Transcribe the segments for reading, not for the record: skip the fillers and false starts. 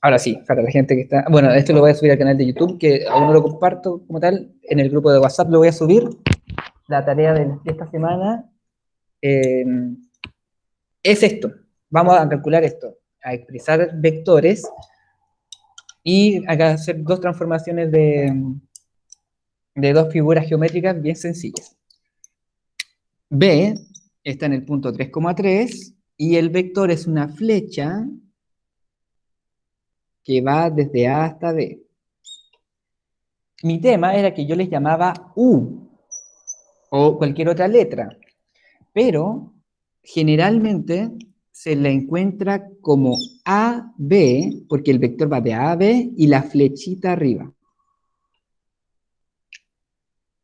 Ahora sí, para la gente que está... Bueno, esto lo voy a subir al canal de YouTube, que aún no lo comparto como tal. En el grupo de WhatsApp lo voy a subir. La tarea de esta semana eh, es esto. Vamos a calcular esto, a expresar vectores y acá hacer dos transformaciones de dos figuras geométricas bien sencillas. B está en el punto 3,3 y el vector es una flecha que va desde A hasta B. Mi tema era que yo les llamaba U o cualquier otra letra, pero generalmente se la encuentra como AB, porque el vector va de A a B y la flechita arriba.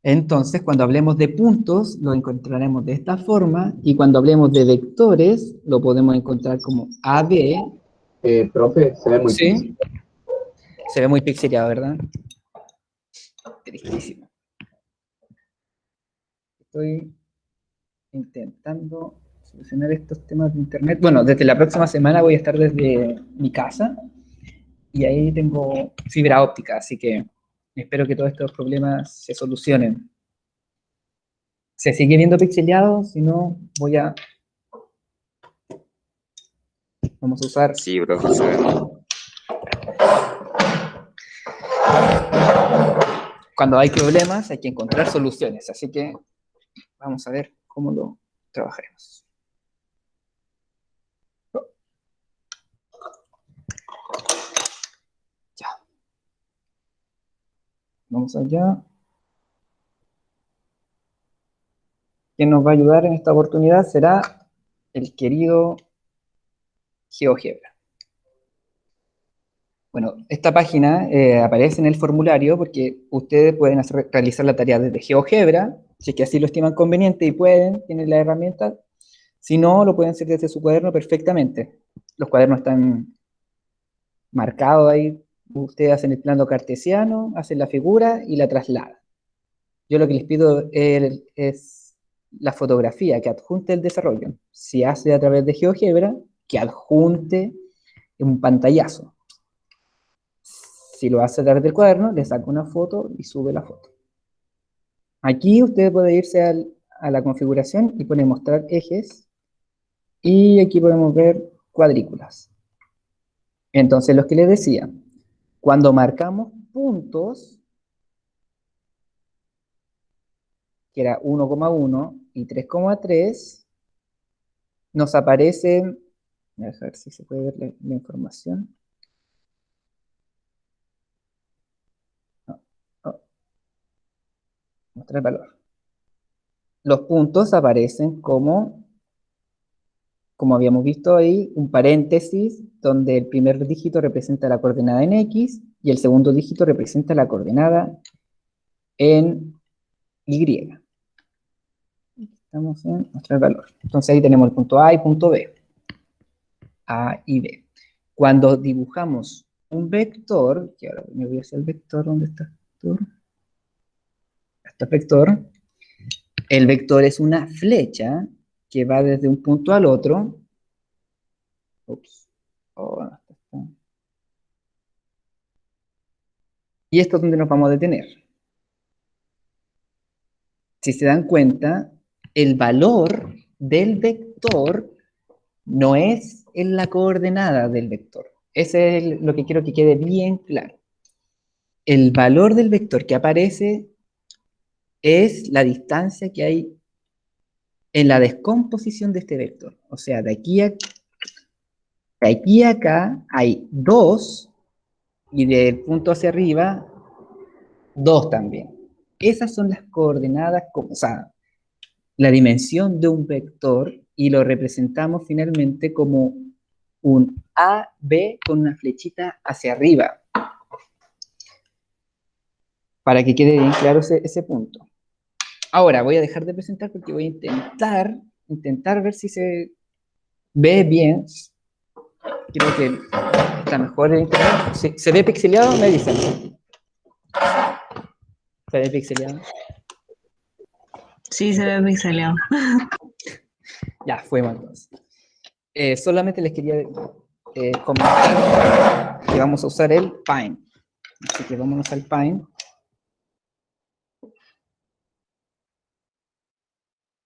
Entonces, cuando hablemos de puntos, lo encontraremos de esta forma, y cuando hablemos de vectores, lo podemos encontrar como AB. Profe, se ve muy Sí, difícil. se ve muy pixelado, ¿verdad? Tristísimo. Estoy intentando solucionar estos temas de internet. Bueno, desde la próxima semana voy a estar desde mi casa y ahí tengo fibra óptica, así que espero que todos estos problemas se solucionen. Se sigue viendo pixelado, si no vamos a usar... Sí, profe, se ve. Cuando hay problemas hay que encontrar soluciones, así que vamos a ver cómo lo trabajaremos. Ya. Vamos allá. Quien nos va a ayudar en esta oportunidad será el querido GeoGebra. Bueno, esta página aparece en el formulario porque ustedes pueden realizar la tarea desde GeoGebra, si es que así lo estiman conveniente y pueden, tienen la herramienta. Si no, lo pueden hacer desde su cuaderno perfectamente. Los cuadernos están marcados ahí. Ustedes hacen el plano cartesiano, hacen la figura y la trasladan. Yo lo que les pido es la fotografía, que adjunte el desarrollo. Si hace a través de GeoGebra, que adjunte un pantallazo. Si lo hace a través del cuaderno, le saca una foto y sube la foto. Aquí usted puede irse a la configuración y pone mostrar ejes. Y aquí podemos ver cuadrículas. Entonces, lo que les decía, cuando marcamos puntos, que era 1,1 y 3,3, nos aparecen, a ver si se puede ver la información. Mostrar el valor. Los puntos aparecen como habíamos visto ahí, un paréntesis donde el primer dígito representa la coordenada en X y el segundo dígito representa la coordenada en Y. Estamos en mostrar el valor. Entonces ahí tenemos el punto A y punto B. A y B. Cuando dibujamos un vector, que ahora me voy hacia el vector, ¿dónde está el vector? Este vector. El vector es una flecha que va desde un punto al otro. Ups. Oh, y esto es donde nos vamos a detener. Si se dan cuenta, el valor del vector no es en la coordenada del vector. Ese es lo que quiero que quede bien claro. El valor del vector que aparece es la distancia que hay en la descomposición de este vector. O sea, de aquí a acá hay 2 y del punto hacia arriba 2 también. Esas son las coordenadas, o sea, la dimensión de un vector, y lo representamos finalmente como un AB con una flechita hacia arriba, para que quede bien claro ese punto. Ahora voy a dejar de presentar porque voy a intentar ver si se ve bien. Creo que está mejor el internet. Si se ve pixeleado, me dicen. ¿Se ve pixeleado? Sí, se ve pixeleado. Ya, fuimos entonces. Solamente les quería comentar que vamos a usar el Pine. Así que vámonos al Pine.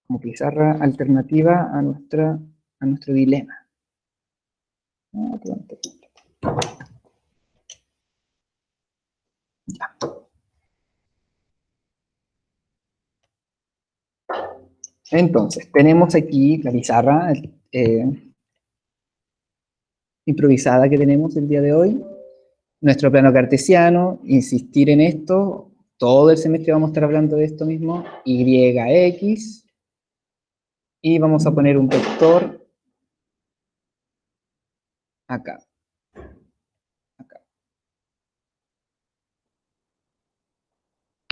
Como pizarra alternativa a nuestro dilema. Ya. Entonces, tenemos aquí la pizarra improvisada que tenemos el día de hoy. Nuestro plano cartesiano, insistir en esto, todo el semestre vamos a estar hablando de esto mismo, yx, y vamos a poner un vector acá.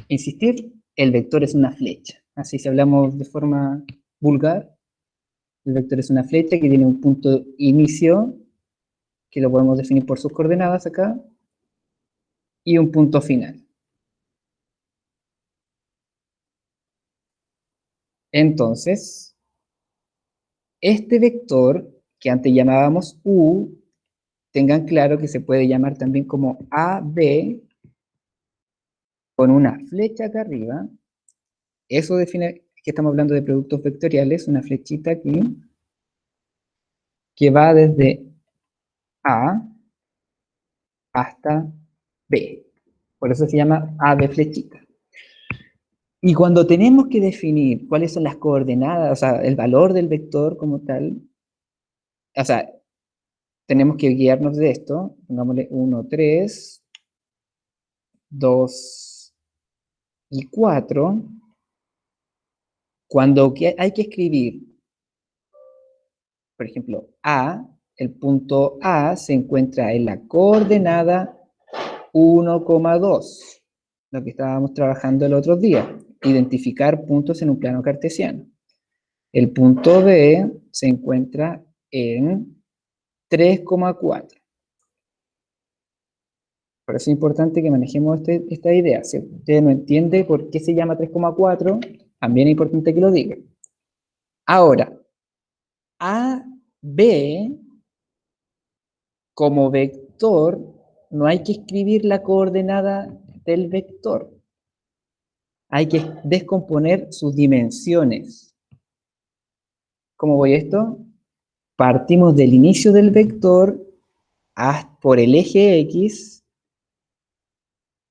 Insistir, el vector es una flecha. Así si hablamos de forma vulgar, el vector es una flecha que tiene un punto inicio, que lo podemos definir por sus coordenadas acá, y un punto final. Entonces, este vector, que antes llamábamos U, tengan claro que se puede llamar también como AB, con una flecha acá arriba. Eso define que estamos hablando de productos vectoriales, una flechita aquí, que va desde A hasta B. Por eso se llama AB flechita. Y cuando tenemos que definir cuáles son las coordenadas, o sea, el valor del vector como tal, o sea, tenemos que guiarnos de esto, pongámosle 1, 3, 2 y 4, cuando hay que escribir, por ejemplo, A, el punto A se encuentra en la coordenada 1,2, lo que estábamos trabajando el otro día, identificar puntos en un plano cartesiano. El punto B se encuentra en 3,4. Por eso es importante que manejemos esta idea. Si usted no entiende por qué se llama 3,4, también es importante que lo diga. Ahora, AB como vector, no hay que escribir la coordenada del vector. Hay que descomponer sus dimensiones. ¿Cómo voy esto? Partimos del inicio del vector por el eje X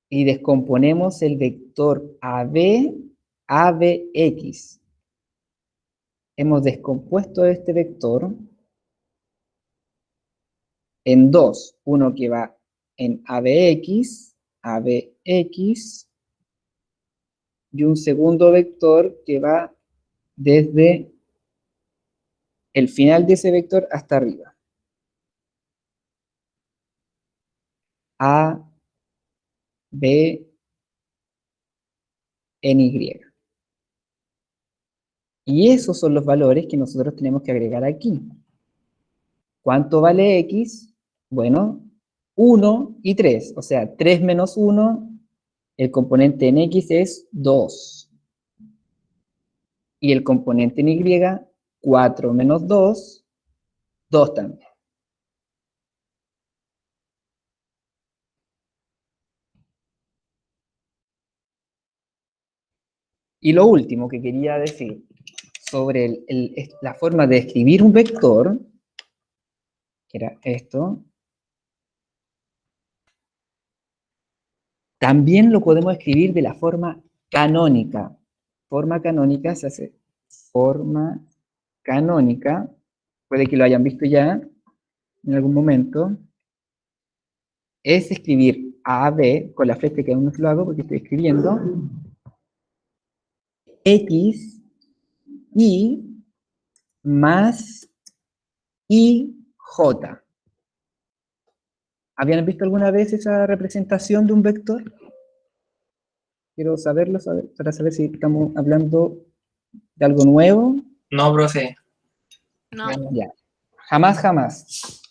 y descomponemos el vector AB, ABX. Hemos descompuesto este vector en dos. Uno que va en ABX, ABX, y un segundo vector que va desde el final de ese vector hasta arriba. A, B, en Y. Y esos son los valores que nosotros tenemos que agregar aquí. ¿Cuánto vale X? Bueno, 1 y 3. O sea, 3 menos 1, el componente en X es 2. Y el componente en Y, 4 menos 2, 2 también. Y lo último que quería decir sobre la forma de escribir un vector, que era esto, también lo podemos escribir de la forma canónica. Forma canónica se hace forma canónica, puede que lo hayan visto ya en algún momento, es escribir AB, con la flecha que aún no lo hago porque estoy escribiendo, X, Y, más I, J. ¿Habían visto alguna vez esa representación de un vector? Quiero saberlo, para saber si estamos hablando de algo nuevo. No, profe. No. Ya. Jamás, jamás.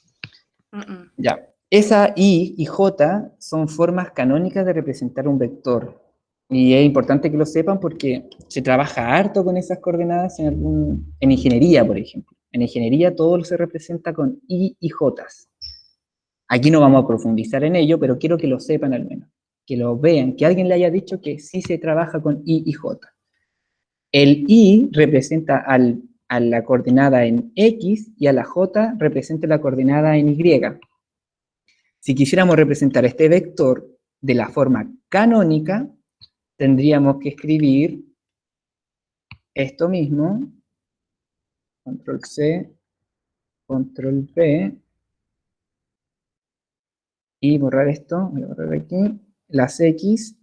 Ya. Esa I y J son formas canónicas de representar un vector. Y es importante que lo sepan porque se trabaja harto con esas coordenadas en ingeniería, por ejemplo. En ingeniería todo se representa con I y J. Aquí no vamos a profundizar en ello, pero quiero que lo sepan al menos, que lo vean, que alguien le haya dicho que sí se trabaja con I y J. El I representa a la coordenada en X y a la J representa la coordenada en Y. Si quisiéramos representar este vector de la forma canónica, tendríamos que escribir esto mismo, control C, control V, y borrar esto, voy a borrar aquí, las X,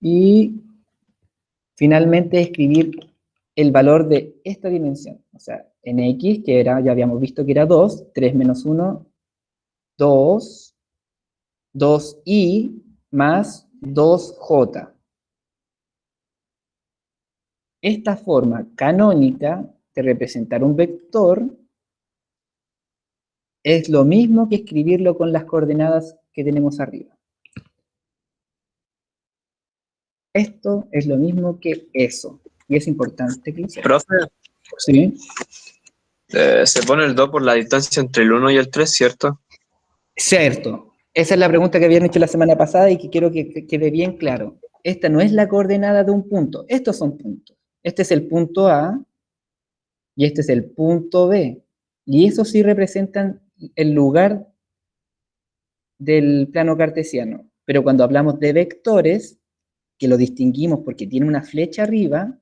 y finalmente escribir el valor de esta dimensión, o sea, en X, que era, ya habíamos visto que era 2, 3 menos 1, 2, 2i más 2j. Esta forma canónica de representar un vector es lo mismo que escribirlo con las coordenadas que tenemos arriba. Esto es lo mismo que eso, y es importante que lo sepan. Profe, ¿Sí? se pone el 2 por la distancia entre el 1 y el 3, ¿cierto? Cierto. Esa es la pregunta que habían hecho la semana pasada y que quiero que quede bien claro. Esta no es la coordenada de un punto. Estos son puntos. Este es el punto A y este es el punto B. Y esos sí representan el lugar del plano cartesiano. Pero cuando hablamos de vectores, que lo distinguimos porque tiene una flecha arriba,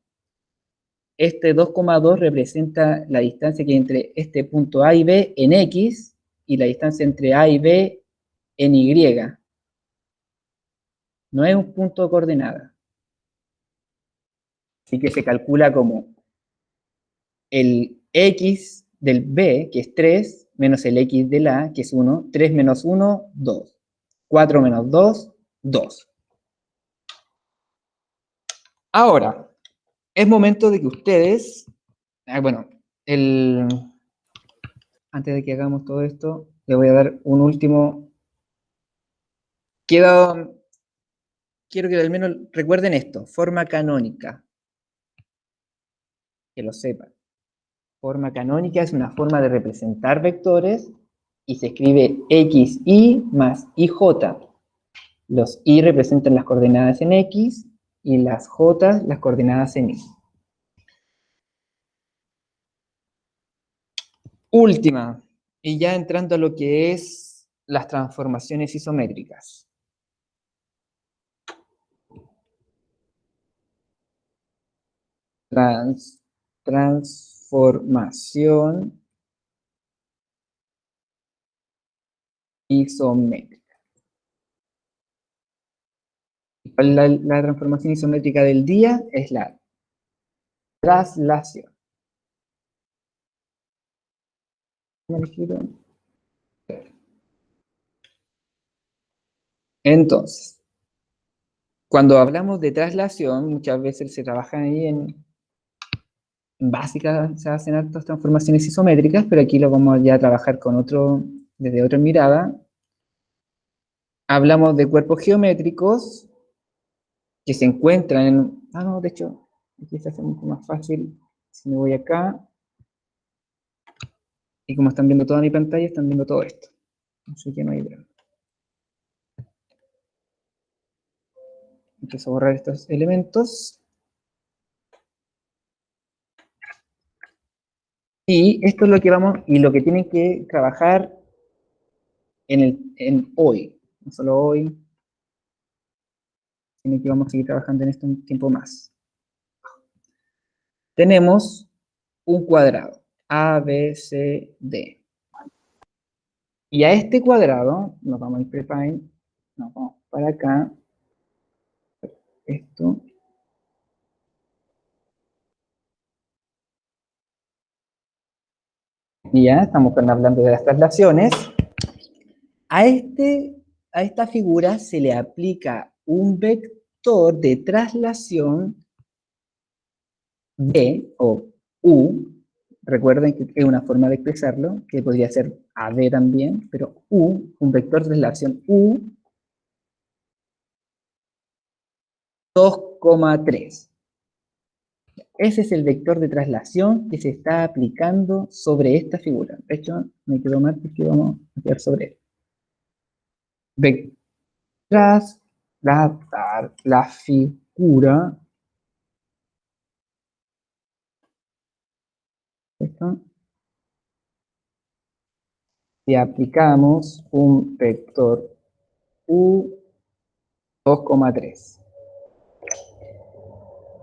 este 2,2 representa la distancia que hay entre este punto A y B en X y la distancia entre A y B en Y. No es un punto de coordenada. Así que se calcula como el X del B, que es 3, menos el X del A, que es 1. 3 menos 1, 2. 4 menos 2, 2. Ahora, es momento de que ustedes, bueno, antes de que hagamos todo esto, le voy a dar un último. Quiero que al menos recuerden esto, forma canónica. Que lo sepan. Forma canónica es una forma de representar vectores y se escribe xy más ij. Los y representan las coordenadas en x y las j las coordenadas en y. Última, y ya entrando a lo que es las transformaciones isométricas. Transformación isométrica. La transformación isométrica del día es la traslación. Entonces, cuando hablamos de traslación, muchas veces se trabaja ahí en básica, se hacen hartas transformaciones isométricas, pero aquí lo vamos ya a trabajar desde otra mirada. Hablamos de cuerpos geométricos que se encuentran en... no, de hecho, aquí se hace mucho más fácil. Si me voy acá, y como están viendo toda mi pantalla, están viendo todo esto. Así que no hay drama. Empiezo a borrar estos elementos. Y esto es lo que vamos, y lo que tienen que trabajar en hoy, no solo hoy, sino que vamos a seguir trabajando en esto un tiempo más. Tenemos un cuadrado, A, B, C, D. Y a este cuadrado, nos vamos a ir prefine, nos vamos para acá, esto. Y ya estamos hablando de las traslaciones. A esta figura se le aplica un vector de traslación B o U. Recuerden que es una forma de expresarlo, que podría ser AB también, pero U, un vector de traslación U, 2,3. Ese es el vector de traslación que se está aplicando sobre esta figura. De hecho, me quedó mal porque vamos a quedar sobre él. Trasladar la figura. ¿Esto? Si aplicamos un vector U 2,3.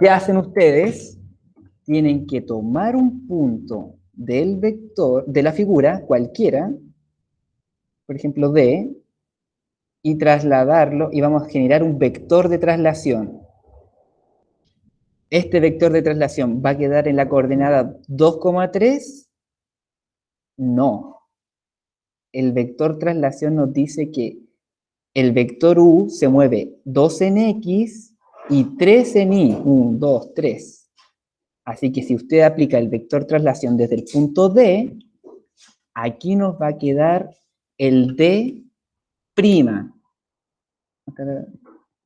¿Qué hacen ustedes? Tienen que tomar un punto del vector, de la figura, cualquiera, por ejemplo D, y trasladarlo, y vamos a generar un vector de traslación. Este vector de traslación va a quedar en la coordenada 2,3. No. El vector traslación nos dice que el vector U se mueve 2 en X y 3 en Y. 1, 2, 3. Así que si usted aplica el vector traslación desde el punto D, aquí nos va a quedar el D prima.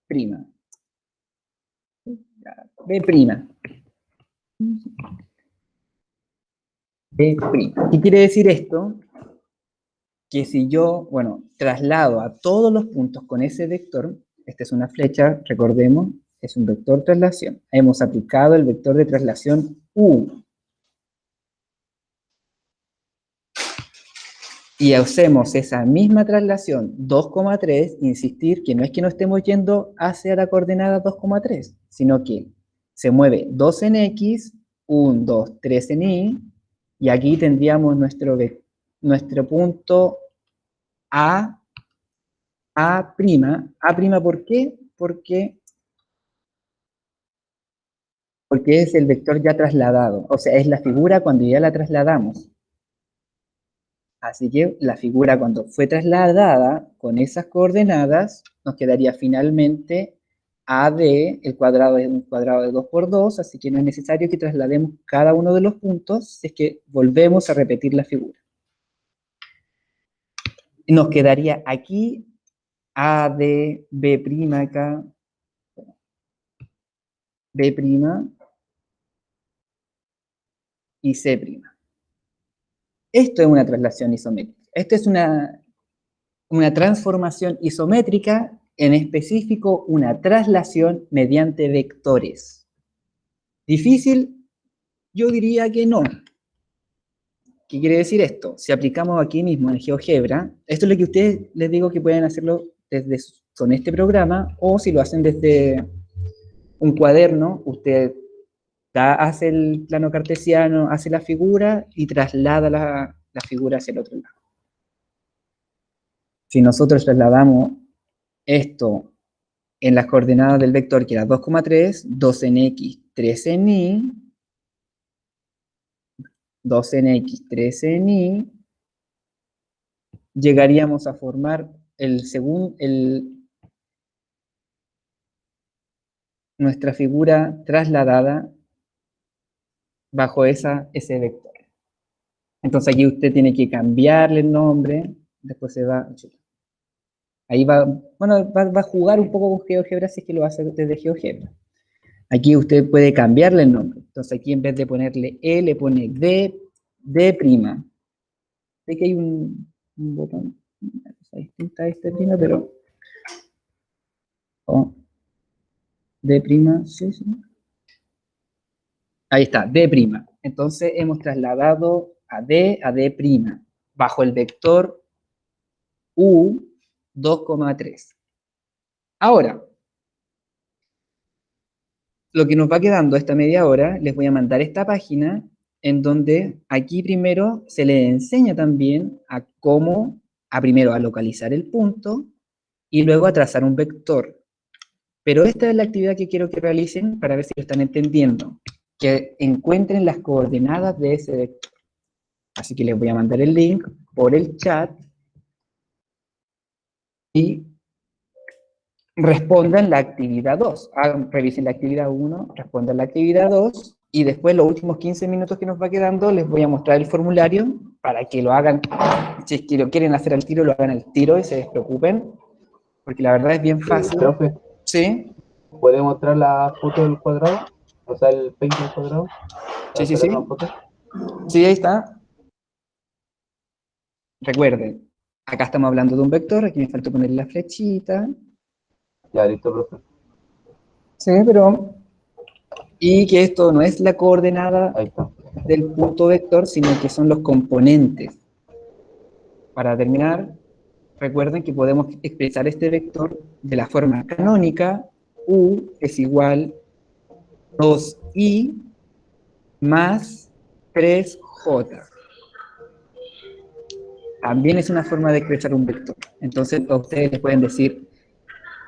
Prima. D prima. D prima. ¿Qué quiere decir esto? Que si yo, bueno, traslado a todos los puntos con ese vector, esta es una flecha, recordemos, es un vector traslación. Hemos aplicado el vector de traslación U. Y hacemos esa misma traslación 2,3, insistir que no es que no estemos yendo hacia la coordenada 2,3, sino que se mueve 2 en X, 1, 2, 3 en Y, y aquí tendríamos nuestro punto A'. ¿A', ¿por qué? Porque es el vector ya trasladado, o sea, es la figura cuando ya la trasladamos. Así que la figura cuando fue trasladada con esas coordenadas, nos quedaría finalmente AD, el cuadrado es un cuadrado de 2 por 2, así que no es necesario que traslademos cada uno de los puntos, si es que volvemos a repetir la figura. Nos quedaría aquí AD, B' acá, B' y C'. Esto es una traslación isométrica. Esto es una transformación isométrica, en específico una traslación mediante vectores. ¿Difícil? Yo diría que no. ¿Qué quiere decir esto? Si aplicamos aquí mismo en GeoGebra, esto es lo que ustedes les digo que pueden hacerlo con este programa, o si lo hacen desde un cuaderno, usted hace el plano cartesiano, hace la figura y traslada la figura hacia el otro lado. Si nosotros trasladamos esto en las coordenadas del vector, que era 2,3, 2 en X, 3 en Y, 2 en X, 3 en Y, llegaríamos a formar nuestra figura trasladada bajo ese vector. Entonces aquí usted tiene que cambiarle el nombre, después se va... Ahí va a jugar un poco con GeoGebra si es que lo hace desde GeoGebra. Aquí usted puede cambiarle el nombre. Entonces aquí en vez de ponerle E, le pone D'. Sé que hay un botón, una cosa distinta a este prima, pero... D', sí. Ahí está, D'. Entonces hemos trasladado a D', bajo el vector U 2,3. Ahora, lo que nos va quedando esta media hora, les voy a mandar esta página en donde aquí primero se le enseña también a cómo, primero a localizar el punto y luego a trazar un vector. Pero esta es la actividad que quiero que realicen para ver si lo están entendiendo, que encuentren las coordenadas de ese vector. Así que les voy a mandar el link por el chat y respondan la actividad 2. Revisen la actividad 1, respondan la actividad 2, y después los últimos 15 minutos que nos va quedando les voy a mostrar el formulario para que lo hagan, si es que lo quieren hacer al tiro, lo hagan al tiro y se despreocupen, porque la verdad es bien fácil. Profe, ¿Sí? ¿puede mostrar la foto del cuadrado? O sea, el Paint al cuadrado. Sí, Para sí, sacar sí. una foto. Sí, ahí está. Recuerden, acá estamos hablando de un vector, aquí me falta poner la flechita. Ya, listo, profe. Sí, pero... Y que esto no es la coordenada Ahí está. del punto vector, sino que son los componentes. Para terminar, recuerden que podemos expresar este vector de la forma canónica, u es igual 2i más 3j. También es una forma de expresar un vector. Entonces, a ustedes les pueden decir,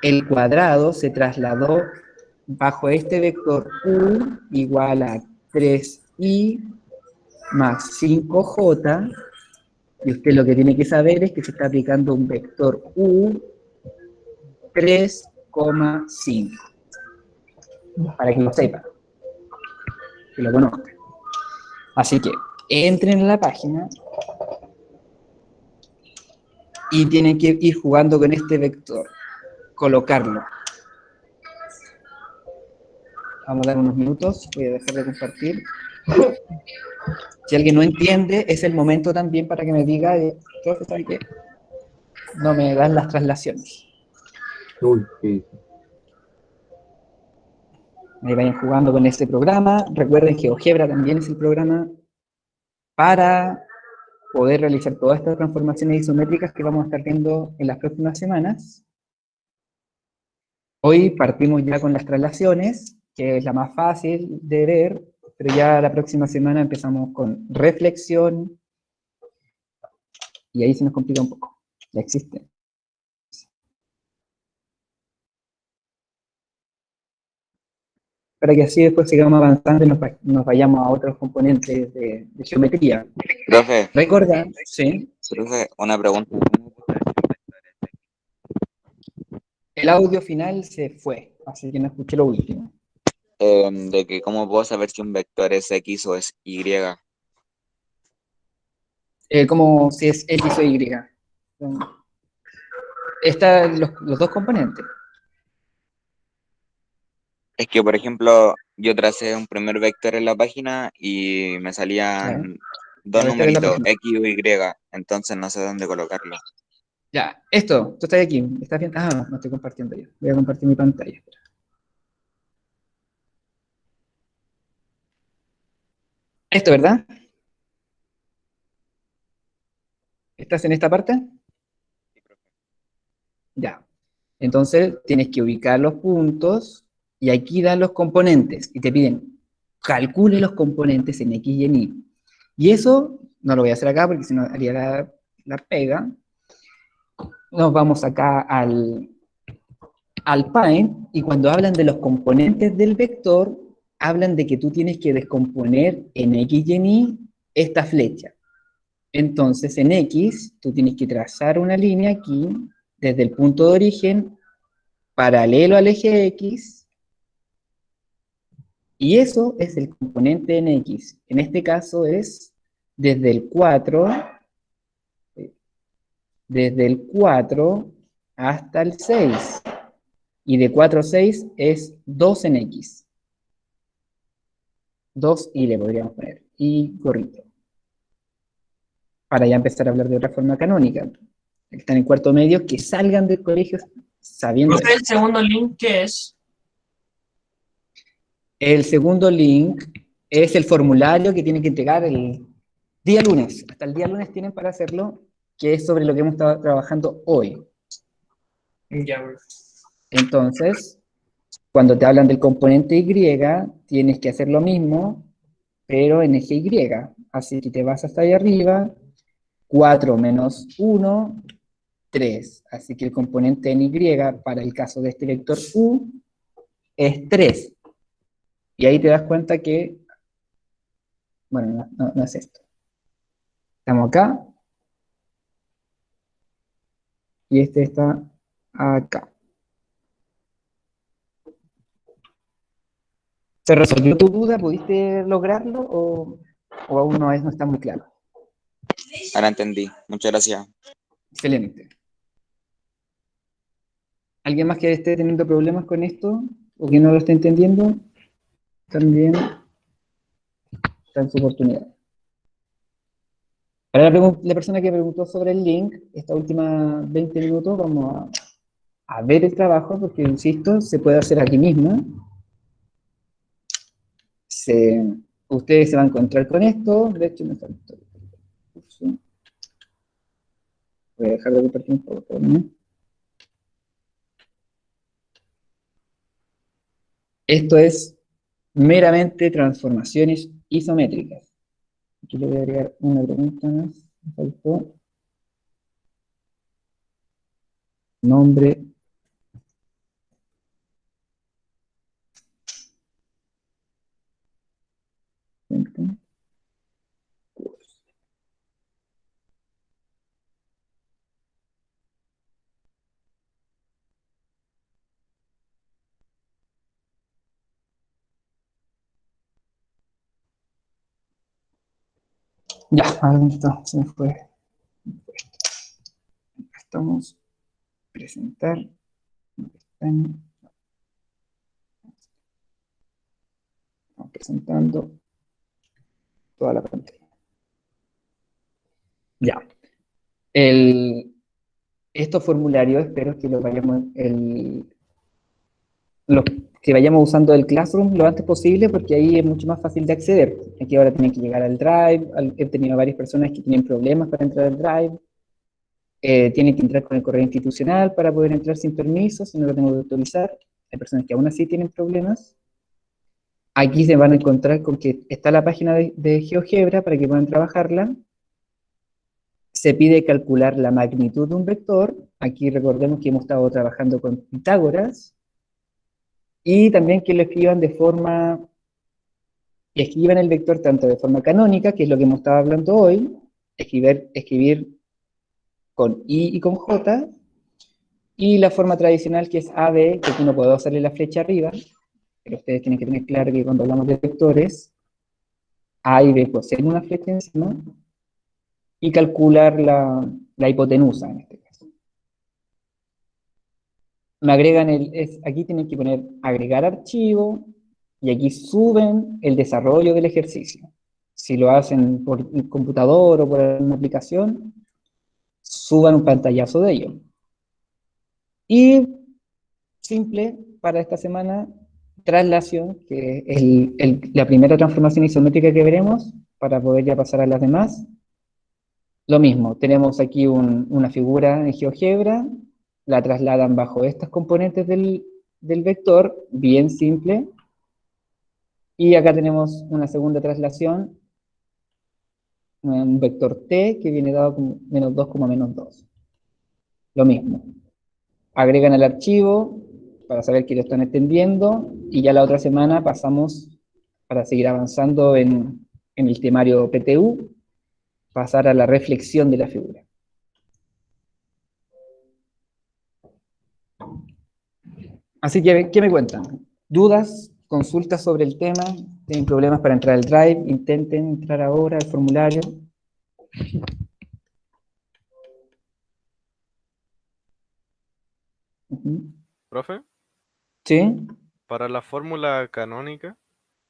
el cuadrado se trasladó bajo este vector u igual a 3i más 5j, y usted lo que tiene que saber es que se está aplicando un vector u 3,5, para que lo sepa, que lo conozca. Así que entren en la página y tienen que ir jugando con este vector, colocarlo. Vamos a dar unos minutos, voy a dejar de compartir. Si alguien no entiende, es el momento también para que me diga, profe, ¿sabe qué? No me dan las traslaciones. Uy, sí. Ahí vayan jugando con este programa. Recuerden que GeoGebra también es el programa para poder realizar todas estas transformaciones isométricas que vamos a estar viendo en las próximas semanas. Hoy partimos ya con las traslaciones, que es la más fácil de ver, pero ya la próxima semana empezamos con reflexión, y ahí se nos complica un poco. Ya existe. Para que así después sigamos avanzando y nos vayamos a otros componentes de geometría. Profe, Recuerda, sí, profe, una pregunta. el audio final se fue, así que no escuché lo último. De que cómo puedo saber si un vector es X o es Y. Como si es X o Y. Están los dos componentes. Es que, por ejemplo, yo tracé un primer vector en la página y me Ya, salían dos ya esta es la numeritos, página. X o Y, entonces no sé dónde colocarlo. Ya, esto, tú estás aquí, ¿estás bien? Ah, no estoy compartiendo yo. Voy a compartir mi pantalla. Esto, ¿verdad? ¿Estás en esta parte? Ya. Entonces tienes que ubicar los puntos y aquí dan los componentes y te piden calcule los componentes en X y en Y. Y eso no lo voy a hacer acá porque si no haría la pega. Nos vamos acá al Paint y cuando hablan de los componentes del vector, hablan de que tú tienes que descomponer en X y en Y esta flecha. Entonces en X tú tienes que trazar una línea aquí desde el punto de origen paralelo al eje X, y eso es el componente en X. En este caso es desde el 4, desde el 4 hasta el 6. Y de 4 a 6 es 2 en X. 2 y le podríamos poner. Y gorrito. Para ya empezar a hablar de otra forma canónica. Que están en cuarto medio, que salgan del colegio sabiendo Profe, eso. el segundo link, ¿qué es? El segundo link es el formulario que tienen que entregar el día lunes. Hasta el día lunes tienen para hacerlo, que es sobre lo que hemos estado trabajando hoy. Ya, profe. Entonces, cuando te hablan del componente Y, tienes que hacer lo mismo, pero en eje Y. Así que te vas hasta ahí arriba, 4 menos 1, 3. Así que el componente en Y, para el caso de este vector U, es 3. Y ahí te das cuenta que, bueno, no es esto. Estamos acá, y este está acá. ¿Se resolvió tu duda? ¿Pudiste lograrlo o aún no está muy claro? Ahora entendí. Muchas gracias. Excelente. ¿Alguien más que esté teniendo problemas con esto o que no lo esté entendiendo? también está en su oportunidad. Para la persona que preguntó sobre el link, esta última 20 minutos vamos a ver el trabajo, porque, insisto, se puede hacer aquí mismo. Ustedes se van a encontrar con esto. De hecho, me faltó. Voy a dejar de compartir un poco, ¿no? Esto es meramente transformaciones isométricas. Aquí le voy a agregar una pregunta más. Me faltó. Nombre. Ya, ahora está, se me fue. Estamos. Presentar. Estamos presentando toda la pantalla. Ya. Estos formularios espero que los que vayamos usando el Classroom lo antes posible, porque ahí es mucho más fácil de acceder. Aquí ahora tienen que llegar al Drive. He tenido varias personas que tienen problemas para entrar al Drive. Tienen que entrar con el correo institucional para poder entrar sin permiso, si no lo tengo que autorizar. Hay personas que aún así tienen problemas. Aquí se van a encontrar con que está la página de GeoGebra para que puedan trabajarla. Se pide calcular la magnitud de un vector. Aquí recordemos que hemos estado trabajando con Pitágoras. Y también que lo escriban escriban el vector tanto de forma canónica, que es lo que hemos estado hablando hoy, escribir con I y con J, y la forma tradicional que es AB, que aquí no puedo hacerle la flecha arriba, pero ustedes tienen que tener claro que cuando hablamos de vectores, A y B poseen una flecha encima, y calcular la hipotenusa en este caso. Me agregan aquí tienen que poner agregar archivo, y aquí suben el desarrollo del ejercicio. Si lo hacen por el computador o por una aplicación, suban un pantallazo de ello. Y simple para esta semana, traslación, que es la primera transformación isométrica que veremos, para poder ya pasar a las demás. Lo mismo, tenemos aquí una figura en GeoGebra, la trasladan bajo estos componentes del vector, bien simple, y acá tenemos una segunda traslación, un vector t que viene dado como menos 2, menos 2. Lo mismo, agregan el archivo para saber que lo están entendiendo, y ya la otra semana pasamos, para seguir avanzando en el temario PTU, pasar a la reflexión de la figura. Así que, ¿qué me cuentan? ¿Dudas? ¿Consultas sobre el tema? ¿Tienen problemas para entrar al Drive? Intenten entrar ahora al formulario. Profe, ¿Sí? para la fórmula canónica,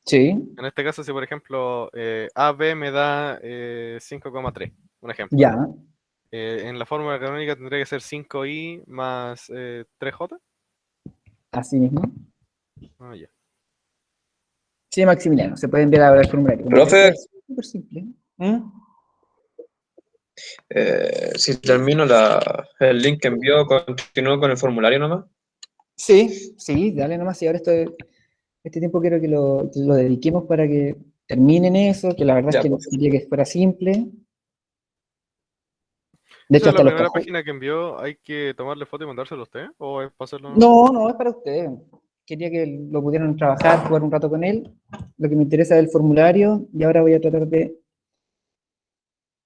¿Sí? en este caso, si por ejemplo AB me da 5,3, un ejemplo. Ya. En la fórmula canónica tendría que ser 5i más 3j. Así mismo. Ah, ya. Sí, Maximiliano, se puede enviar ahora el formulario. Profe. Es súper simple. Si termino el link que envió, continúo con el formulario nomás. Sí, dale nomás. Y ahora este tiempo quiero que lo dediquemos para que terminen eso, que la verdad Ya, es que pues. quería que fuera simple. De hecho, ¿Esa es la hasta los primera Kahoot. página que envió? ¿Hay que tomarle foto y mandárselo a usted? ¿O es pasarlo? No, es para ustedes. Quería que lo pudieran trabajar, jugar un rato con él. Lo que me interesa es el formulario, y ahora voy a tratar de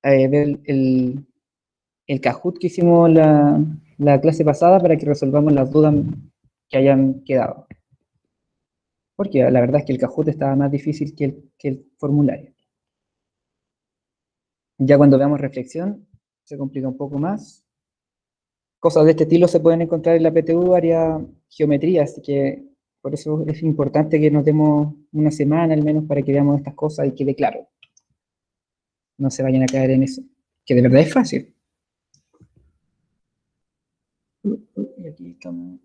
ver el Kahoot que hicimos la clase pasada para que resolvamos las dudas que hayan quedado. Porque la verdad es que el Kahoot estaba más difícil que el formulario. Ya cuando veamos reflexión, se complica un poco más. Cosas de este estilo se pueden encontrar en la PTU, área geometría, así que Por eso es importante que nos demos una semana al menos para que veamos estas cosas y quede claro. No se vayan a caer en eso, que de verdad es fácil. Y aquí estamos.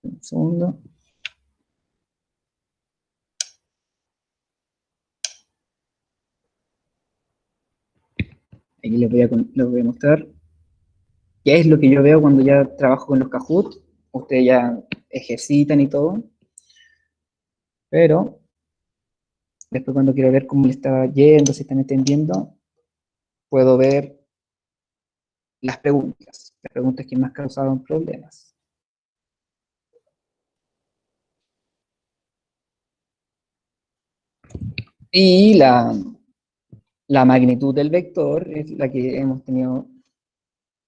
Un segundo. Aquí les voy a mostrar qué es lo que yo veo cuando ya trabajo con los Kahoot. Ustedes ya ejercitan y todo. Pero después cuando quiero ver cómo le está yendo, si están entendiendo, puedo ver las preguntas que más causaron problemas. Y la magnitud del vector es la que hemos tenido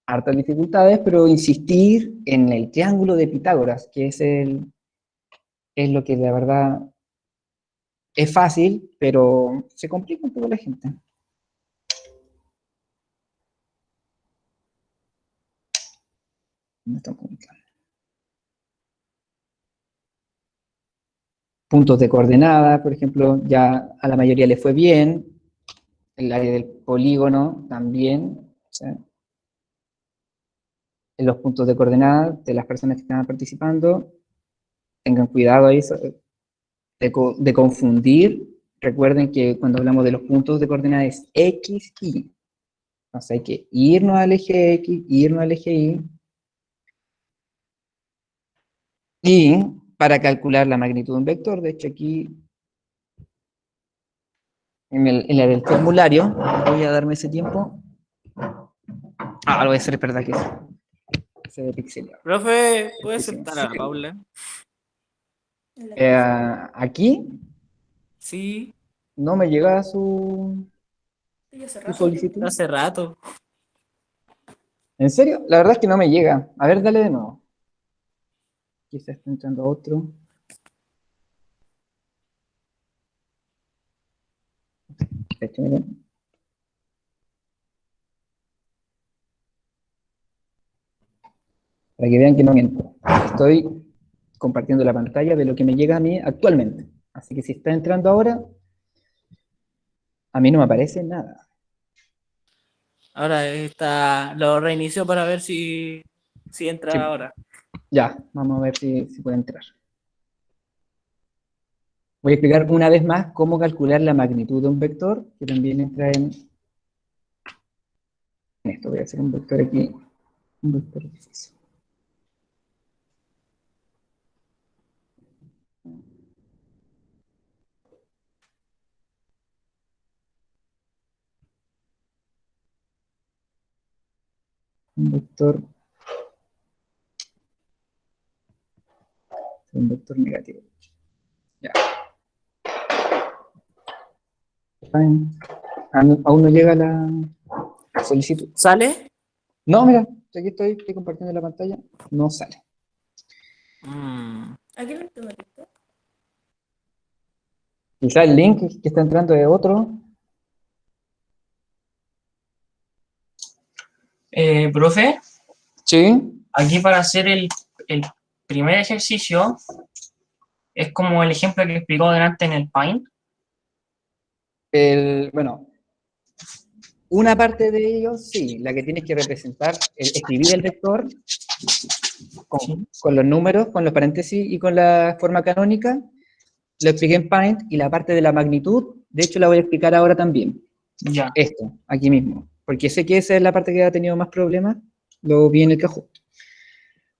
hartas dificultades, pero insistir en el triángulo de Pitágoras, que es lo que la verdad es fácil, pero se complica un poco la gente. No está muy claro. Puntos de coordenada, por ejemplo, ya a la mayoría le fue bien. El área del polígono también. O sea, en los puntos de coordenada de las personas que están participando, tengan cuidado ahí de confundir. Recuerden que cuando hablamos de los puntos de coordenada es X, Y. Entonces hay que irnos al eje X, irnos al eje Y. Y para calcular la magnitud de un vector, de hecho aquí, en la del formulario, voy a darme ese tiempo. Lo voy a hacer, es verdad que se ve pixelado. Profe, ¿puede Sí, sentar sí. a Paula? Aquí Sí, no me llega su solicitud. hace rato. ¿En serio? La verdad es que no me llega. A ver, dale de nuevo. Quizás está entrando otro. De hecho, miren. Para que vean que no miento. Estoy compartiendo la pantalla de lo que me llega a mí actualmente. Así que si está entrando ahora, a mí no me aparece nada. Ahora lo reinició para ver si entra Sí. ahora. Ya, vamos a ver si puede entrar. Voy a explicar una vez más cómo calcular la magnitud de un vector, que también entra en esto. Voy a hacer un vector aquí, un vector difícil. Un vector negativo. Ya. Aún no llega la solicitud. ¿Sale? No, mira, aquí estoy compartiendo la pantalla. No sale. ¿Aquí lo tengo listo? Quizá el link que está entrando es otro. Profe, Sí. aquí para hacer el primer ejercicio es como el ejemplo que explicó delante en el Paint. Bueno, una parte de ellos, sí, la que tienes que representar, escribir el vector con los números, con los paréntesis y con la forma canónica, lo expliqué en Paint, y la parte de la magnitud, de hecho la voy a explicar ahora también. Ya. Esto, aquí mismo, porque sé que esa es la parte que ha tenido más problemas, lo vi en el Kahoot.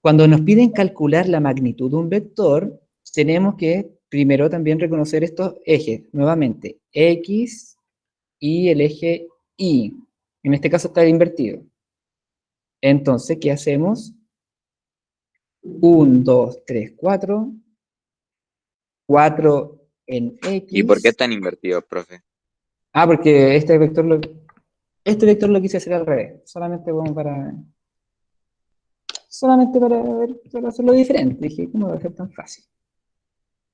Cuando nos piden calcular la magnitud de un vector, tenemos que primero también reconocer estos ejes, nuevamente, X y el eje Y. En este caso está invertido. Entonces, ¿qué hacemos? 1, 2, 3, 4. 4 en X. ¿Y por qué están invertidos, profe? Porque este vector lo quise hacer al revés. Solamente para hacerlo diferente. Dije, ¿cómo va a ser tan fácil?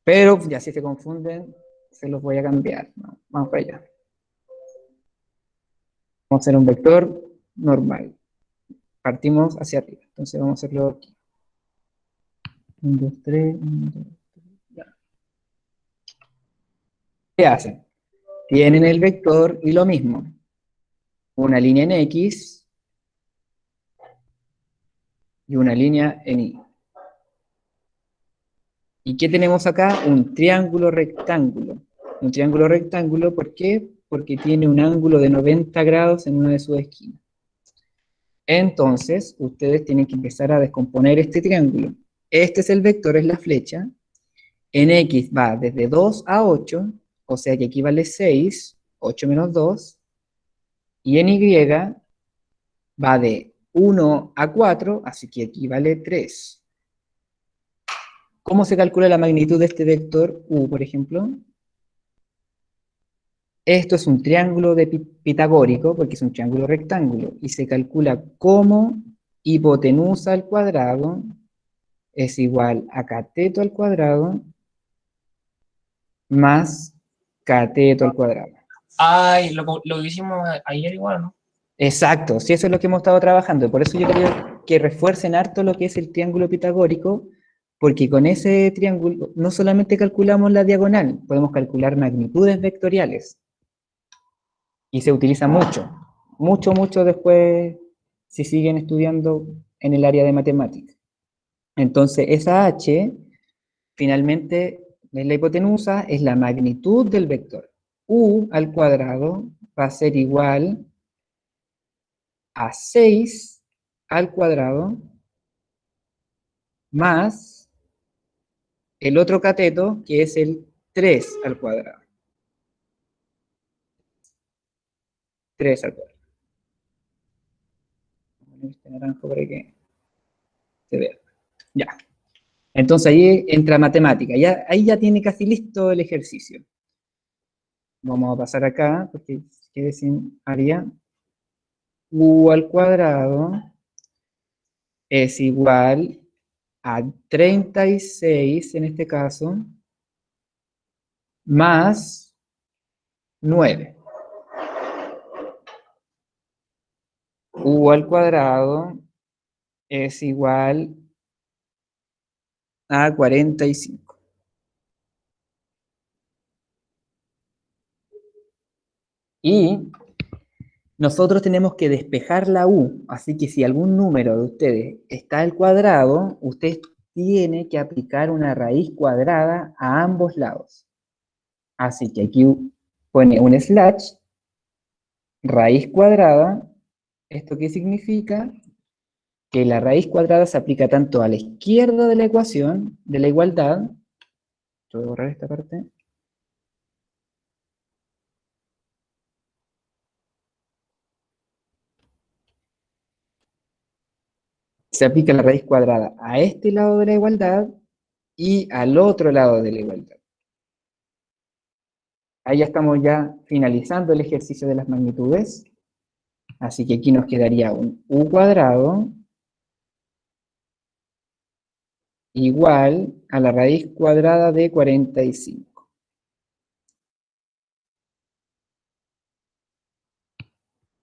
Pero ya si se confunden, se los voy a cambiar. No, vamos para allá. Vamos a hacer un vector normal. Partimos hacia arriba. Entonces vamos a hacerlo aquí. 1, 2, 3, 1, 2, 3, ya. ¿Qué hacen? Tienen el vector y lo mismo. Una línea en X y una línea en Y. ¿Y qué tenemos acá? Un triángulo rectángulo. Un triángulo rectángulo, ¿por qué? Porque tiene un ángulo de 90 grados en una de sus esquinas. Entonces, ustedes tienen que empezar a descomponer este triángulo. Este es el vector, es la flecha. En X va desde 2 a 8, o sea que aquí vale 6, 8 menos 2. Y en Y va de 1 a 4, así que aquí vale 3. ¿Cómo se calcula la magnitud de este vector U, por ejemplo? Esto es un triángulo pitagórico, porque es un triángulo rectángulo, y se calcula como hipotenusa al cuadrado es igual a cateto al cuadrado más cateto al cuadrado. Ay, lo que hicimos ayer igual, ¿no? Exacto, sí, eso es lo que hemos estado trabajando. Por eso yo creo que refuercen harto lo que es el triángulo pitagórico, porque con ese triángulo no solamente calculamos la diagonal, podemos calcular magnitudes vectoriales. Y se utiliza mucho, mucho después si siguen estudiando en el área de matemáticas. Entonces, esa h, finalmente, es la hipotenusa, es la magnitud del vector. U al cuadrado va a ser igual a 6 al cuadrado más el otro cateto, que es el 3 al cuadrado. 3 al cuadrado. Voy a poner este naranjo para que se vea. Ya. Entonces ahí entra matemática. Ya, ahí ya tiene casi listo el ejercicio. Vamos a pasar acá, porque quede sin área. U al cuadrado es igual a 36, en este caso, más 9. U al cuadrado es igual a 45. Y nosotros tenemos que despejar la U, así que si algún número de ustedes está al cuadrado, usted tiene que aplicar una raíz cuadrada a ambos lados. Así que aquí pone un slash, raíz cuadrada. ¿Esto qué significa? Que la raíz cuadrada se aplica tanto a la izquierda de la ecuación, de la igualdad. Yo voy a borrar esta parte. Se aplica la raíz cuadrada a este lado de la igualdad y al otro lado de la igualdad. Ahí ya estamos ya finalizando el ejercicio de las magnitudes. Así que aquí nos quedaría un u cuadrado igual a la raíz cuadrada de 45.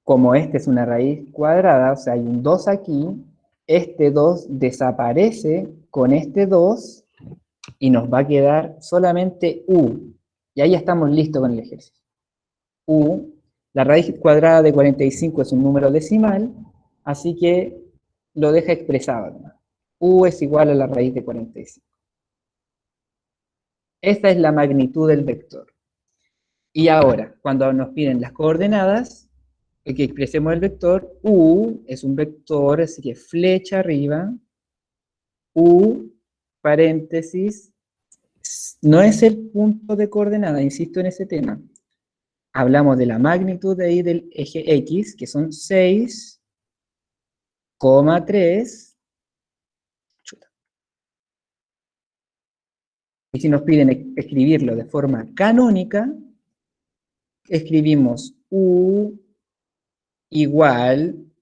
Como este es una raíz cuadrada, o sea, hay un 2 aquí, este 2 desaparece con este 2 y nos va a quedar solamente u. Y ahí ya estamos listos con el ejercicio. U, la raíz cuadrada de 45 es un número decimal, así que lo deja expresado, ¿no? U es igual a la raíz de 45. Esta es la magnitud del vector. Y ahora, cuando nos piden las coordenadas, que expresemos el vector, U es un vector, así que flecha arriba, U, paréntesis, no es el punto de coordenada, insisto en ese tema. Hablamos de la magnitud de ahí del eje X, que son 6,3. Y si nos piden escribirlo de forma canónica, escribimos U igual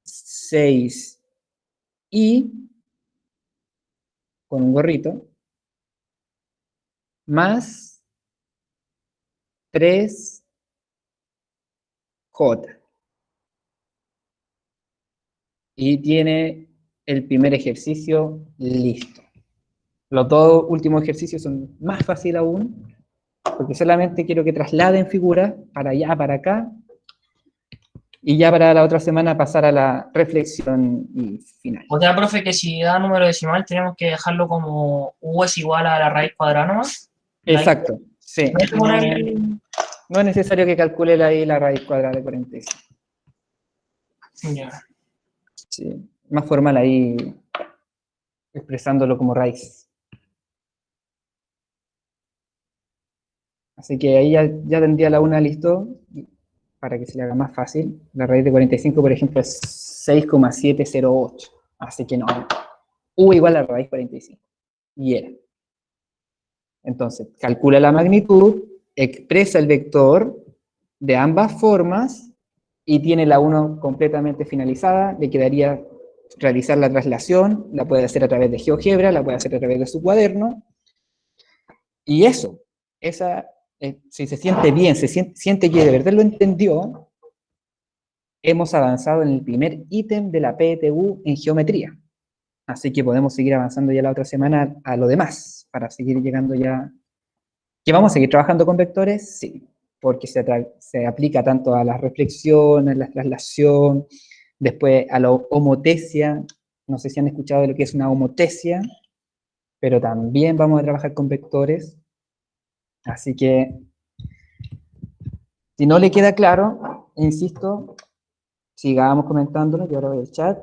6i con un gorrito más 3j. y tiene el primer ejercicio listo. Los dos últimos ejercicios son más fáciles aún, porque solamente quiero que trasladen figuras para allá, para acá, y ya para la otra semana pasar a la reflexión y final. O sea, profe, que si da número decimal tenemos que dejarlo como u es igual a la raíz cuadrada nomás. Exacto, sí. No hay que ponerle- No es necesario que calcule la raíz cuadrada de 45. Ya. Sí, más formal ahí, expresándolo como raíz. Así que ahí ya tendría la una listo, para que se le haga más fácil. La raíz de 45, por ejemplo, es 6,708. Así que no, u igual a la raíz 45. Y era. Entonces, calcula la magnitud, expresa el vector de ambas formas y tiene la 1 completamente finalizada. Le quedaría realizar la traslación, la puede hacer a través de GeoGebra, la puede hacer a través de su cuaderno. Y eso, si se siente bien, siente que de verdad lo entendió, hemos avanzado en el primer ítem de la PTU en geometría. Así que podemos seguir avanzando ya la otra semana a lo demás, para seguir llegando ya. ¿Que vamos a seguir trabajando con vectores? Sí, porque se aplica tanto a las reflexiones, la traslación, después a la homotesia. No sé si han escuchado de lo que es una homotesia, pero también vamos a trabajar con vectores. Así que, si no le queda claro, insisto, sigamos comentándolo, yo ahora voy al chat.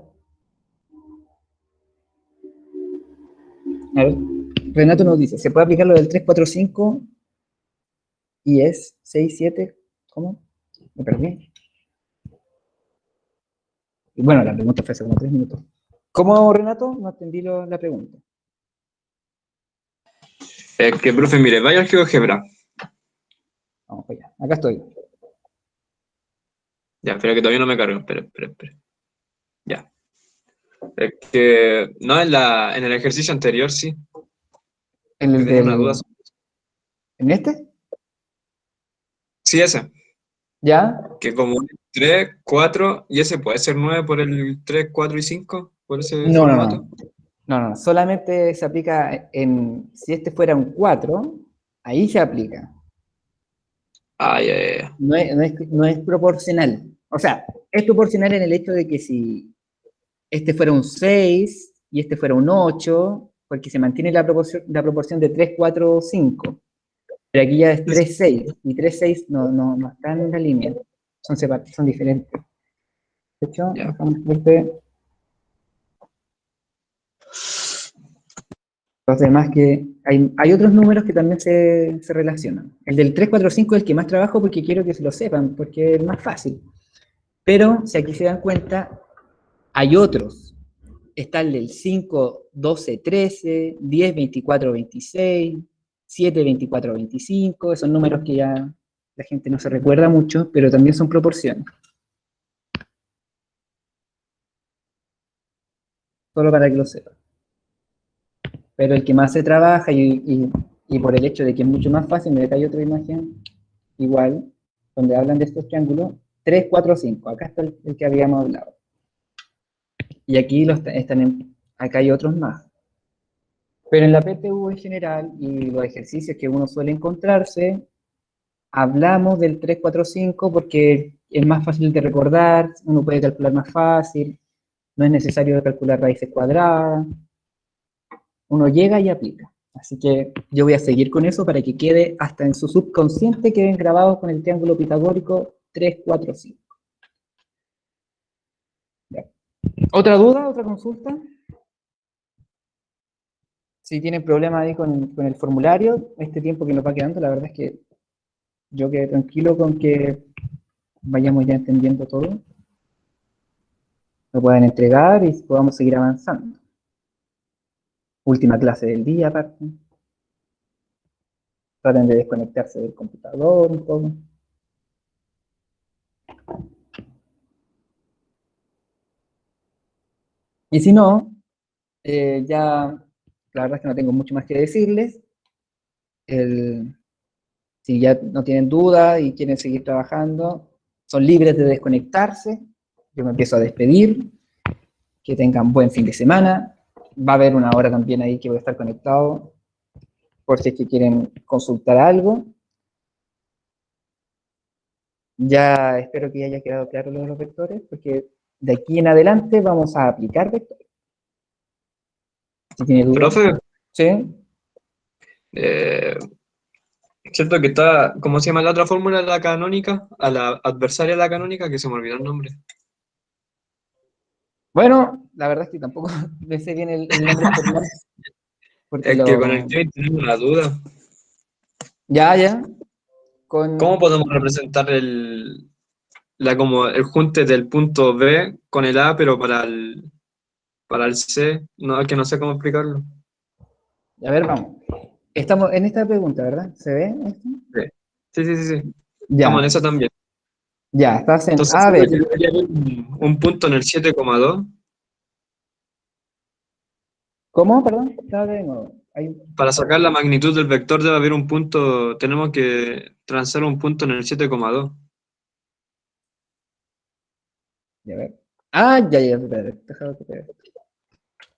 A ver, Renato nos dice, ¿se puede aplicar lo del 3, 4, 5 y es 6, 7? ¿Cómo? Me perdí. Y bueno, la pregunta fue hace como 3 minutos. ¿Cómo, Renato? No entendí la pregunta. Que, profe, mire, vaya al GeoGebra. Vamos para allá. Acá estoy. Ya, espera que todavía no me cargo. Espera. Ya. Es que, no, en el ejercicio anterior, sí. ¿En el Tenía una duda. ¿En este? Sí, ese. ¿Ya? Que como 3, 4, y ese puede ser 9 por el 3, 4 y 5, por ese No, formato. no. Solamente se aplica si este fuera un 4, ahí se aplica. Ah, ya. No es proporcional. O sea, es proporcional en el hecho de que si este fuera un 6 y este fuera un 8, porque se mantiene la proporción de 3, 4, 5. Pero aquí ya es 3, 6, y 3, 6 no están en la línea. Son diferentes. De hecho, Ya. déjame verte los demás que hay otros números que también se relacionan. El del 3, 4, 5 es el que más trabajo porque quiero que se lo sepan, porque es el más fácil. Pero, si aquí se dan cuenta, hay otros. Está el del 5, 12, 13, 10, 24, 26, 7, 24, 25. Esos números que ya la gente no se recuerda mucho, pero también son proporciones. Solo para que lo sepan. Pero el que más se trabaja y por el hecho de que es mucho más fácil, me hay otra imagen igual, donde hablan de estos triángulos, 3, 4, 5. Acá está el que habíamos hablado. Y aquí acá hay otros más. Pero en la PTU en general, y los ejercicios que uno suele encontrarse, hablamos del 3, 4, 5 porque es más fácil de recordar, uno puede calcular más fácil, no es necesario calcular raíces cuadradas, uno llega y aplica. Así que yo voy a seguir con eso para que quede hasta en su subconsciente, queden grabados con el triángulo pitagórico 3, 4, 5. Ya. ¿Otra duda? ¿Otra consulta? Si tienen problema ahí con el formulario, este tiempo que nos va quedando, la verdad es que yo quedé tranquilo con que vayamos ya entendiendo todo, lo puedan entregar y podamos seguir avanzando. Última clase del día, aparte. Traten de desconectarse del computador un poco. Y si no, ya la verdad es que no tengo mucho más que decirles. Si ya no tienen duda y quieren seguir trabajando, son libres de desconectarse. Yo me empiezo a despedir. que tengan buen fin de semana. Va a haber una hora también ahí que voy a estar conectado por si es que quieren consultar algo. Ya espero que haya quedado claro lo de los vectores, porque de aquí en adelante vamos a aplicar vectores. Si tiene dudas. Profe, ¿Sí? cierto que está, ¿cómo se llama la otra fórmula de la canónica? A la adversaria de la canónica, que se me olvidó el nombre. Bueno, la verdad es que tampoco me sé bien el nombre formal, porque Es que con el Kevin tenemos una duda. ya, con... ¿Cómo podemos representar como el junte del punto B con el A, pero para el C? No, es que no sé cómo explicarlo. A ver, vamos. Estamos en esta pregunta, ¿verdad? ¿Se ve esto? Sí, sí, sí, sí. Ya, Estamos en eso también. ya, estás en Entonces, A, sí, B. debería haber un punto en el 7,2. ¿Cómo? Perdón, estaba de nuevo. Para sacar la magnitud del vector debe haber un punto, tenemos que transar un punto en el 7,2. Ya, a ver. Ah, ya, espérate, déjame que te...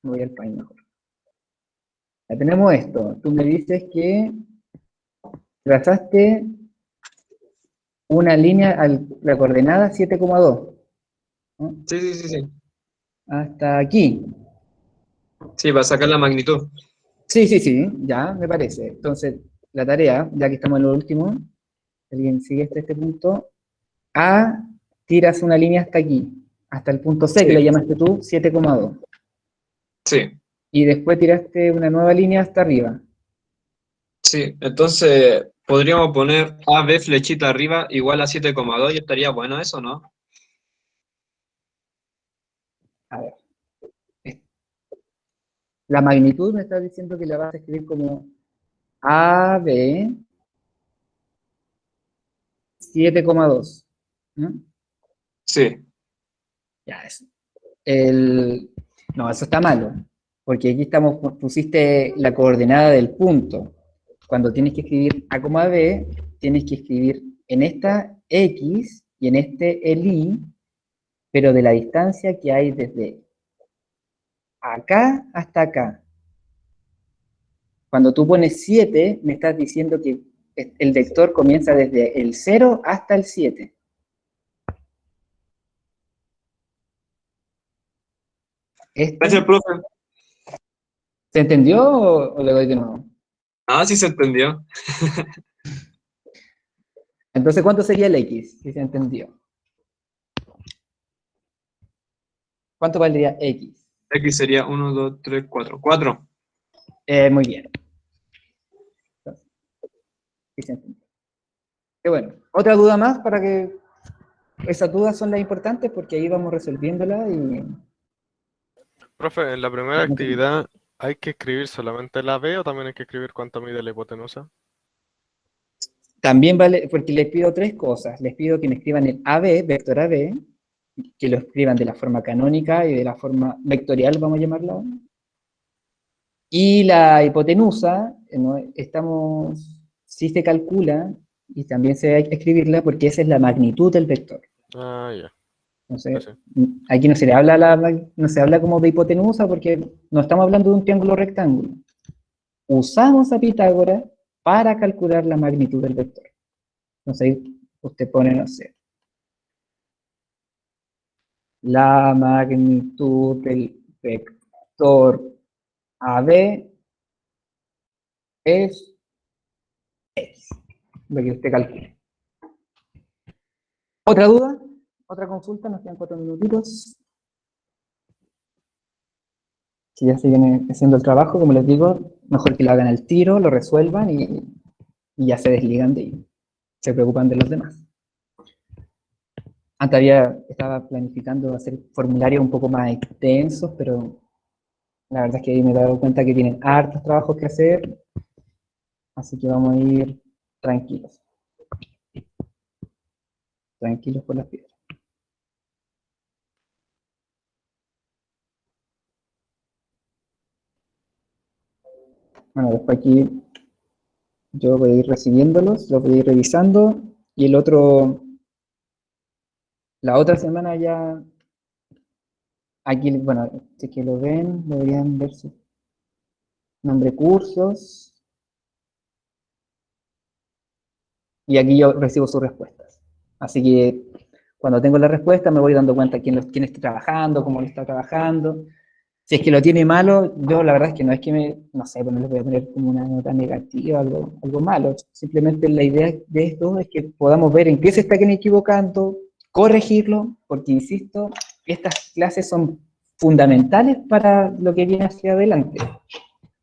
Me voy al país mejor. Ya tenemos esto. Tú me dices que trazaste una línea a la coordenada 7,2, ¿no? Sí, sí, sí, sí. Hasta aquí. Sí, para sacar la magnitud. Sí, ya, me parece. Entonces, la tarea, ya que estamos en lo último, alguien sigue hasta este punto, A, tiras una línea hasta aquí, hasta el punto C, que Sí. le llamaste tú, 7,2. Sí, Y después tiraste una nueva línea hasta arriba. sí. Entonces, podríamos poner AB flechita arriba igual a 7,2 y estaría bueno eso, ¿no? A ver. La magnitud me está diciendo que la vas a escribir como AB 7,2. ¿No? Sí. Ya, eso. No, eso está malo. Porque aquí pusiste la coordenada del punto. Cuando tienes que escribir A, B, tienes que escribir en esta X y en este el Y, pero de la distancia que hay desde acá hasta acá. Cuando tú pones 7, me estás diciendo que el vector comienza desde el 0 hasta el 7. Gracias, profe. ¿Se entendió o le doy de nuevo? Ah, sí se entendió. Entonces, ¿cuánto sería el X? Si se entendió. ¿Cuánto valdría X? X sería 1, 2, 3, 4. 4. Muy bien. Entonces, sí se entendió. Qué bueno. ¿Otra duda más para que esas dudas son las importantes? Porque ahí vamos resolviéndolas y... Profe, en la primera actividad, ¿hay que escribir solamente la B o también hay que escribir cuánto mide la hipotenusa? También vale, porque les pido tres cosas. Les pido que me escriban el AB, vector AB, que lo escriban de la forma canónica y de la forma vectorial, vamos a llamarla. Y la hipotenusa, ¿no? Sí se calcula, y también se hay que escribirla porque esa es la magnitud del vector. Ah, ya. Entonces, Sí. aquí no se le habla no se habla como de hipotenusa porque no estamos hablando de un triángulo rectángulo. Usamos a Pitágoras para calcular la magnitud del vector. Entonces ahí usted pone, no sé, la magnitud del vector AB es X, lo que usted calcule. ¿Otra duda? ¿Otra consulta? Nos quedan 4 minutitos. Si ya siguen haciendo el trabajo, como les digo, mejor que lo hagan al tiro, lo resuelvan y ya se desligan de ahí. Se preocupan de los demás. Antes estaba planificando hacer formularios un poco más extensos, pero la verdad es que ahí me he dado cuenta que tienen hartos trabajos que hacer, así que vamos a ir tranquilos. Tranquilos por las piedras. Bueno, después aquí yo voy a ir recibiéndolos, los voy a ir revisando, y la otra semana ya Aquí, bueno, si que lo ven, deberían ver su nombre cursos. Y aquí yo recibo sus respuestas. Así que cuando tengo la respuesta me voy dando cuenta quién está trabajando, cómo lo está trabajando. Si es que lo tiene malo, yo la verdad es que no es que no sé, pues no le voy a poner como una nota negativa, algo malo. Simplemente la idea de esto es que podamos ver en qué se están equivocando, corregirlo, porque insisto, estas clases son fundamentales para lo que viene hacia adelante.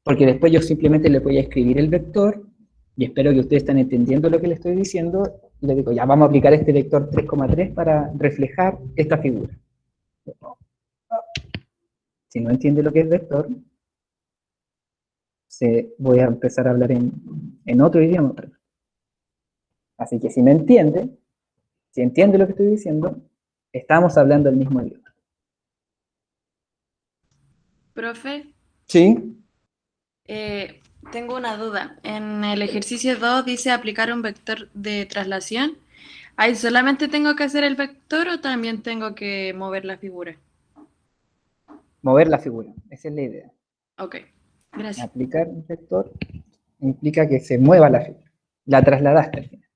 Porque después yo simplemente le voy a escribir el vector, y espero que ustedes estén entendiendo lo que les estoy diciendo, y les digo, ya vamos a aplicar este vector 3,3 para reflejar esta figura. Si no entiende lo que es vector, voy a empezar a hablar en otro idioma. Así que si me entiende, si entiende lo que estoy diciendo, estamos hablando el mismo idioma. Profe, ¿Sí? tengo una duda. En el ejercicio 2 dice aplicar un vector de traslación. ¿Ahí solamente tengo que hacer el vector o también tengo que mover la figura? Mover la figura, esa es la idea. Ok, gracias. Aplicar un vector implica que se mueva la figura. La trasladaste al final.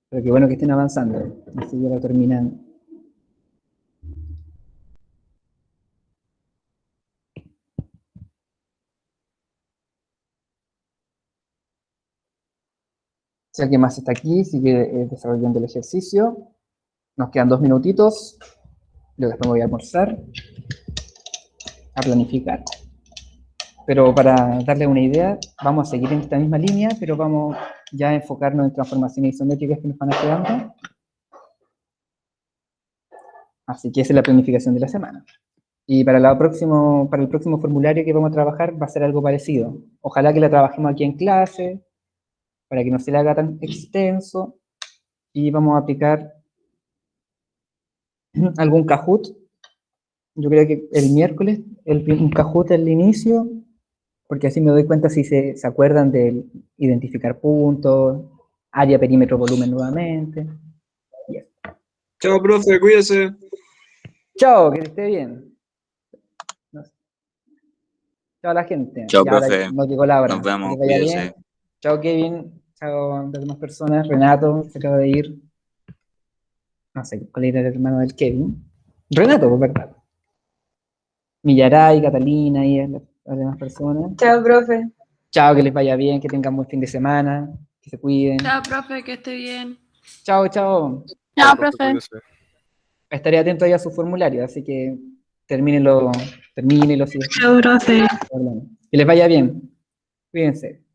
Pero qué bueno que estén avanzando. Así ya lo terminan. Si alguien más está aquí, sigue desarrollando el ejercicio. Nos quedan 2 minutitos. Yo después me voy a almorzar, a planificar. Pero para darle una idea, vamos a seguir en esta misma línea, pero vamos ya a enfocarnos en transformaciones isométricas que nos van quedando. Así que esa es la planificación de la semana. Y para el próximo formulario que vamos a trabajar va a ser algo parecido. Ojalá que la trabajemos aquí en clase, para que no se le haga tan extenso. Y vamos a aplicar algún Kahoot. Yo creo que el miércoles, un Kahoot al inicio, porque así me doy cuenta si se acuerdan de identificar puntos, área, perímetro, volumen nuevamente. Yes. Chao, profe, cuídese. Chao, que esté bien. Chao a la gente. Chao, Ya ahora profe. no llegó la hora. Nos vemos, Que vaya cuídese. bien. Chao, Kevin. Chao las demás personas. Renato, se acaba de ir. No sé cuál era el hermano del Kevin. Renato, pues, ¿verdad? Millaray, Catalina y las demás personas. Chao, profe. Chao, que les vaya bien, que tengan buen fin de semana, que se cuiden. Chao, profe, que esté bien. Chao, chao. Chao, profe, cuídese. Estaré atento ahí a su formulario, así que termínelo si Chao, profe. que les vaya bien. Cuídense.